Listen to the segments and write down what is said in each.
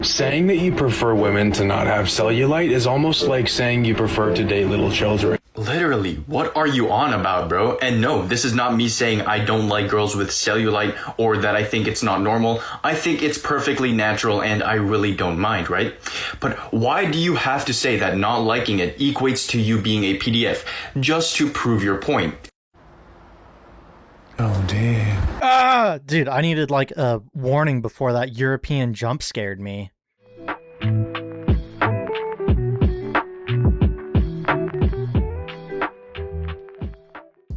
Saying that you prefer women to not have cellulite is almost like saying you prefer to date little children. Literally, what are you on about, bro? And no, this is not me saying I don't like girls with cellulite or that I think it's not normal. I think it's perfectly natural and I really don't mind, right? But why do you have to say that not liking it equates to you being a PDF just to prove your point? Oh dear. Dude, I needed like a warning before that European jump scared me.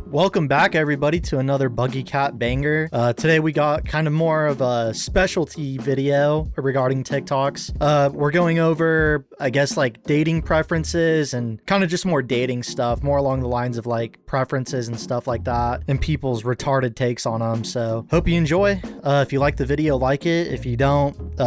Welcome back, everybody, to another Buggy Cat banger. Today we got kind of more of a specialty video regarding TikToks. We're going over, I guess, like dating preferences and kind of just more dating stuff, more along the lines of like preferences and stuff like that, and people's retarded takes on them. So hope you enjoy. If you like the video, like it. If you don't,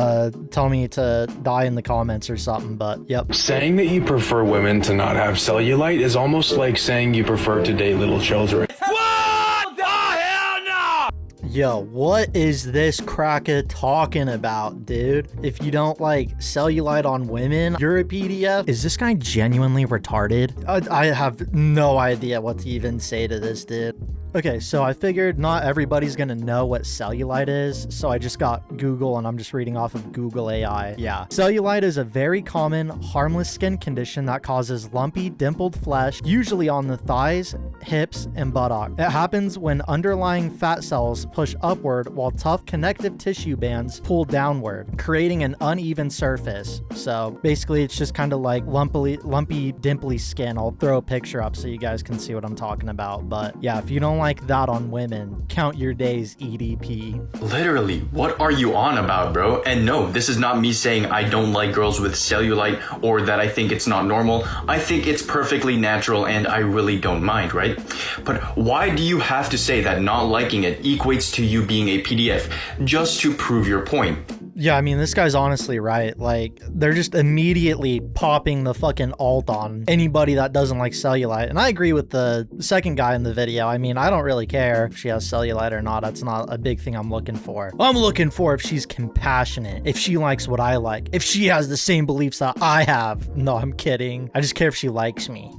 tell me to die in the comments or something. But yep. Saying that you prefer women to not have cellulite is almost like saying you prefer to date little children. What the hell no? Yo, what is this cracker talking about, dude? If you don't like cellulite on women, you're a PDF? Is this guy genuinely retarded? I have no idea what to even say to this, dude. Okay, so I figured not everybody's gonna know what cellulite is, so I just got Google and I'm just reading off of Google AI. Yeah. Cellulite is a very common, harmless skin condition that causes lumpy, dimpled flesh, usually on the thighs, hips, and buttock. It happens when underlying fat cells push upward while tough connective tissue bands pull downward, creating an uneven surface. So basically it's just kind of like lumpy, dimply skin. I'll throw a picture up so you guys can see what I'm talking about. But yeah, if you don't like that on women, count your days, EDP. Literally, what are you on about, bro? And no, this is not me saying I don't like girls with cellulite or that I think it's not normal. I think it's perfectly natural and I really don't mind, right? But why do you have to say that not liking it equates to you being a PDF just to prove your point? Yeah, I mean, this guy's honestly right. Like, they're just immediately popping the fucking alt on anybody that doesn't like cellulite. And I agree with the second guy in the video. I mean, I don't really care if she has cellulite or not. That's not a big thing I'm looking for. I'm looking for if she's compassionate, if she likes what I like, if she has the same beliefs that I have. No, I'm kidding. I just care if she likes me.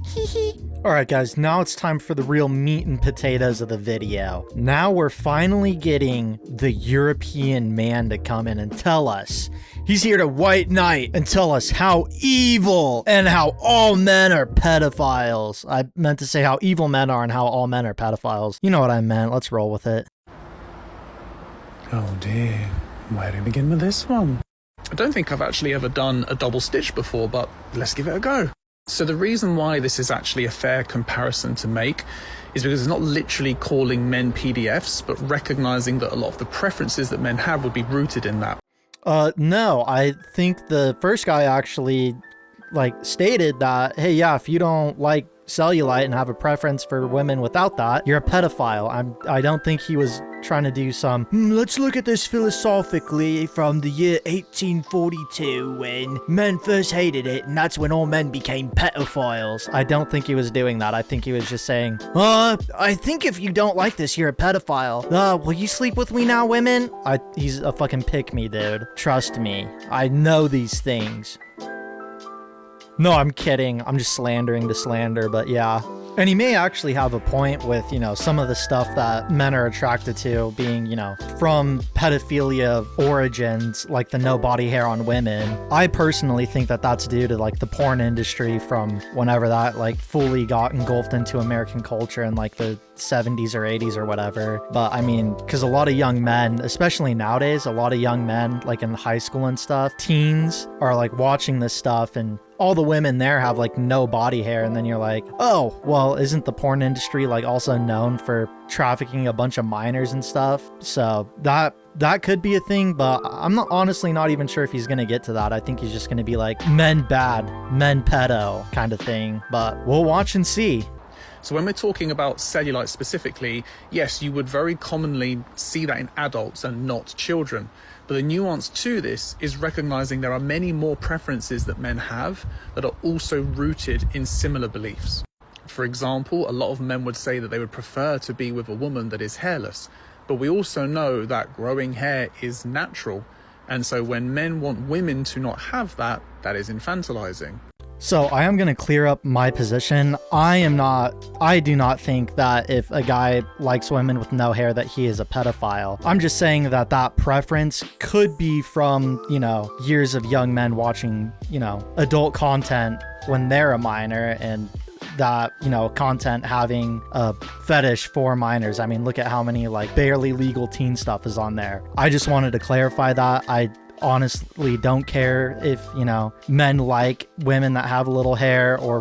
Alright guys, now it's time for the real meat and potatoes of the video. Now we're finally getting the European man to come in and tell us. He's here to white knight and tell us how evil and how all men are pedophiles. I meant to say how evil men are and how all men are pedophiles. You know what I meant. Let's roll with it. Oh dear. Where do we begin with this one? I don't think I've actually ever done a double stitch before, but let's give it a go. So the reason why this is actually a fair comparison to make is because it's not literally calling men PDFs, but recognizing that a lot of the preferences that men have would be rooted in that. No, I think the first guy actually like stated that, hey, yeah, if you don't like cellulite and have a preference for women without that, you're a pedophile. I don't think he was trying to do some, let's look at this philosophically from the year 1842 when men first hated it and that's when all men became pedophiles. I don't think he was doing that. I think he was just saying, I think if you don't like this, you're a pedophile. Will you sleep with me now, women? He's a fucking pick-me, dude. Trust me. I know these things. No, I'm kidding. I'm just slandering to slander, but yeah. And he may actually have a point with, you know, some of the stuff that men are attracted to being, you know, from pedophilia origins, like the no body hair on women. I personally think that that's due to like the porn industry from whenever that like fully got engulfed into American culture in like the 70s or 80s or whatever. But I mean, because a lot of young men, especially nowadays, a lot of young men like in high school and stuff, teens are like watching this stuff and all the women there have like no body hair, and then you're like, oh, well, isn't the porn industry like also known for trafficking a bunch of minors and stuff? So that could be a thing, but I'm honestly not even sure if he's gonna get to that. I think he's just gonna be like men bad, men pedo kind of thing, but we'll watch and see. So when we're talking about cellulite specifically, yes, you would very commonly see that in adults and not children. But the nuance to this is recognizing there are many more preferences that men have that are also rooted in similar beliefs. For example, a lot of men would say that they would prefer to be with a woman that is hairless. But we also know that growing hair is natural. And so when men want women to not have that, that is infantilizing. So I am going to clear up my position. I do not think that if a guy likes women with no hair that he is a pedophile. I'm just saying that that preference could be from, years of young men watching, adult content when they're a minor, and that, content having a fetish for minors. I mean, look at how many like barely legal teen stuff is on there. I just wanted to clarify that. I honestly don't care if, men like women that have little hair or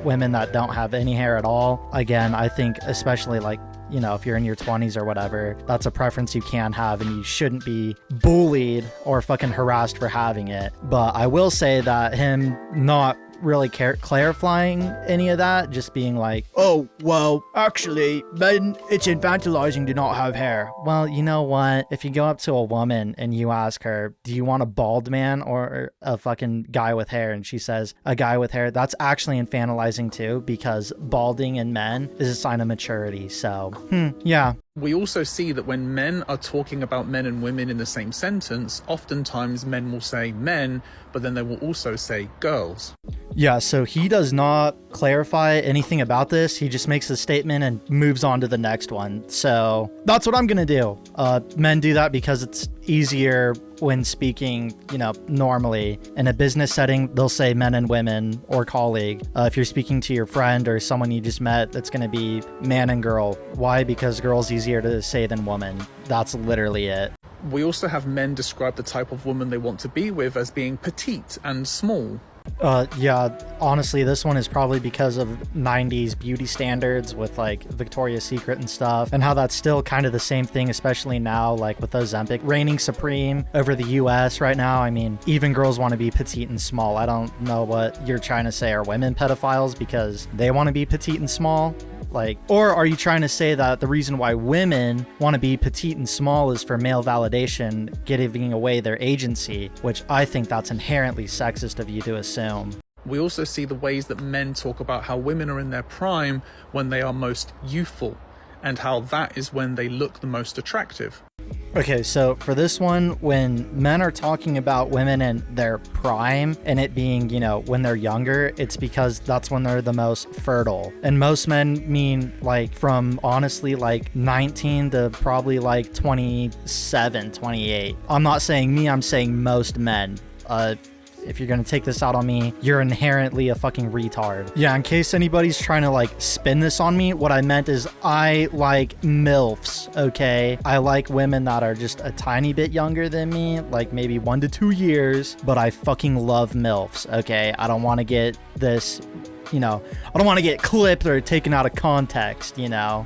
women that don't have any hair at all. Again, I think especially like, if you're in your 20s or whatever, that's a preference you can have, and you shouldn't be bullied or fucking harassed for having it. But I will say that him not really clarifying any of that, just being like, oh, well, actually, men, it's infantilizing to not have hair. Well, you know what? If you go up to a woman and you ask her, do you want a bald man or a fucking guy with hair? And she says, a guy with hair, that's actually infantilizing too, because balding in men is a sign of maturity. So, yeah. We also see that when men are talking about men and women in the same sentence, oftentimes men will say men, but then they will also say girls. Yeah, so he does not clarify anything about this. He just makes a statement and moves on to the next one. So that's what I'm going to do. Men do that because it's easier when speaking, normally. In a business setting, they'll say men and women or colleague. If you're speaking to your friend or someone you just met, that's going to be man and girl. Why? Because girl's easier to say than woman. That's literally it. We also have men describe the type of woman they want to be with as being petite and small. Yeah, honestly, this one is probably because of 90s beauty standards with like Victoria's Secret and stuff, and how that's still kind of the same thing, especially now, like with Ozempic reigning supreme over the US right now. I mean, even girls want to be petite and small. I don't know what you're trying to say. Are women pedophiles because they want to be petite and small? Or are you trying to say that the reason why women want to be petite and small is for male validation, giving away their agency, which I think that's inherently sexist of you to assume. We also see the ways that men talk about how women are in their prime when they are most youthful, and how that is when they look the most attractive. Okay, so for this one, when men are talking about women in their prime and it being, when they're younger, it's because that's when they're the most fertile. And most men mean like from honestly like 19 to probably like 27, 28. I'm not saying me, I'm saying most men. If you're gonna take this out on me, you're inherently a fucking retard. Yeah, in case anybody's trying to like spin this on me, what I meant is I like MILFs, okay? I like women that are just a tiny bit younger than me, like maybe 1 to 2 years, but I fucking love MILFs, okay? I don't want to get this, I don't want to get clipped or taken out of context,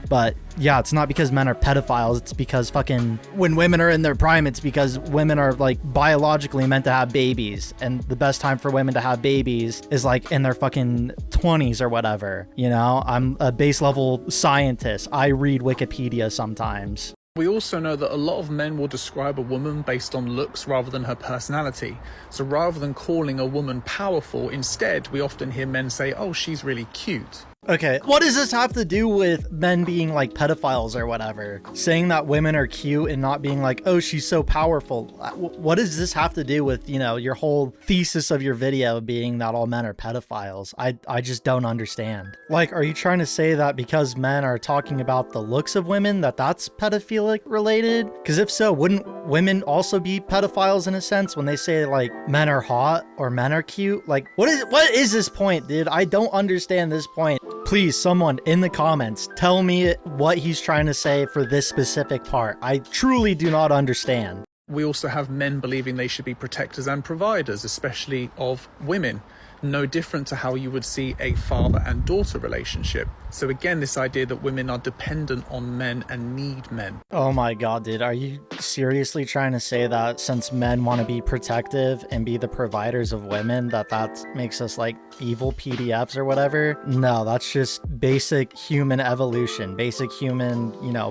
but yeah, it's not because men are pedophiles. It's because fucking when women are in their prime, it's because women are like biologically meant to have babies. And the best time for women to have babies is like in their fucking 20s or whatever. I'm a base level scientist. I read Wikipedia sometimes. We also know that a lot of men will describe a woman based on looks rather than her personality. So rather than calling a woman powerful, instead we often hear men say, oh, she's really cute. Okay, what does this have to do with men being like pedophiles or whatever? Saying that women are cute and not being like, oh, she's so powerful. What does this have to do with, your whole thesis of your video being that all men are pedophiles? I just don't understand. Like, are you trying to say that because men are talking about the looks of women, that's pedophilic related? Because if so, wouldn't women also be pedophiles in a sense when they say like men are hot or men are cute? Like, what is this point, dude? I don't understand this point. Please, someone in the comments, tell me what he's trying to say for this specific part. I truly do not understand. We also have men believing they should be protectors and providers, especially of women. No different to how you would see a father and daughter relationship. So again, this idea that women are dependent on men and need men. Oh my god, dude. Are you seriously trying to say that since men want to be protective and be the providers of women, that makes us like evil PDFs or whatever? No, that's just basic human evolution, basic human,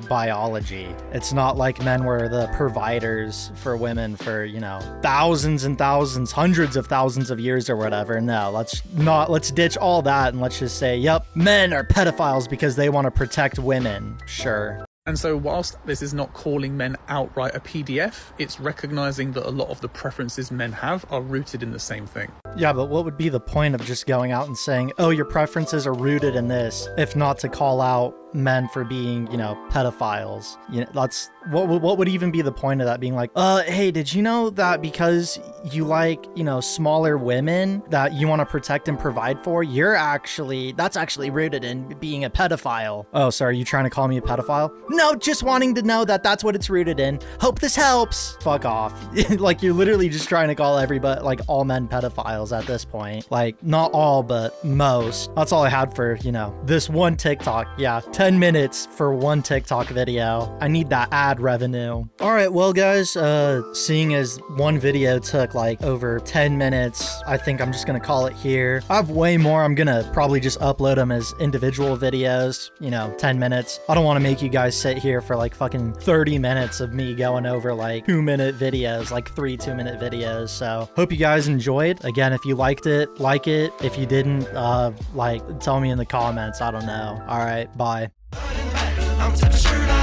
biology. It's not like men were the providers for women for, thousands and thousands, hundreds of thousands of years or whatever. No. Let's ditch all that and let's just say, yep, men are pedophiles because they want to protect women. Sure. And so whilst this is not calling men outright a PDF, it's recognizing that a lot of the preferences men have are rooted in the same thing. Yeah, but what would be the point of just going out and saying, oh, your preferences are rooted in this, if not to call out men for being, you know, pedophiles? You know, that's what would even be the point of that, being like, hey, did you know that because you like, you know, smaller women that you want to protect and provide for, that's actually rooted in being a pedophile? Oh, sorry, you trying to call me a pedophile? No, just wanting to know that that's what it's rooted in. Hope this helps. Fuck off. Like, you're literally just trying to call everybody, like, all men pedophiles at this point. Like, not all, but most. That's all I had for, you know, this one TikTok. Yeah, 10 minutes for one TikTok video. I need that ad revenue. All right, well, guys, seeing as one video took like over 10 minutes, I think I'm just gonna call it here. I have way more. I'm gonna probably just upload them as individual videos, you know, 10 minutes. I don't want to make you guys sit here for like fucking 30 minutes of me going over like 2-minute videos, like 3 2-minute videos. So hope you guys enjoyed. Again, if you liked it, like it. If you didn't, like, tell me in the comments. I don't know. All right, bye. I'm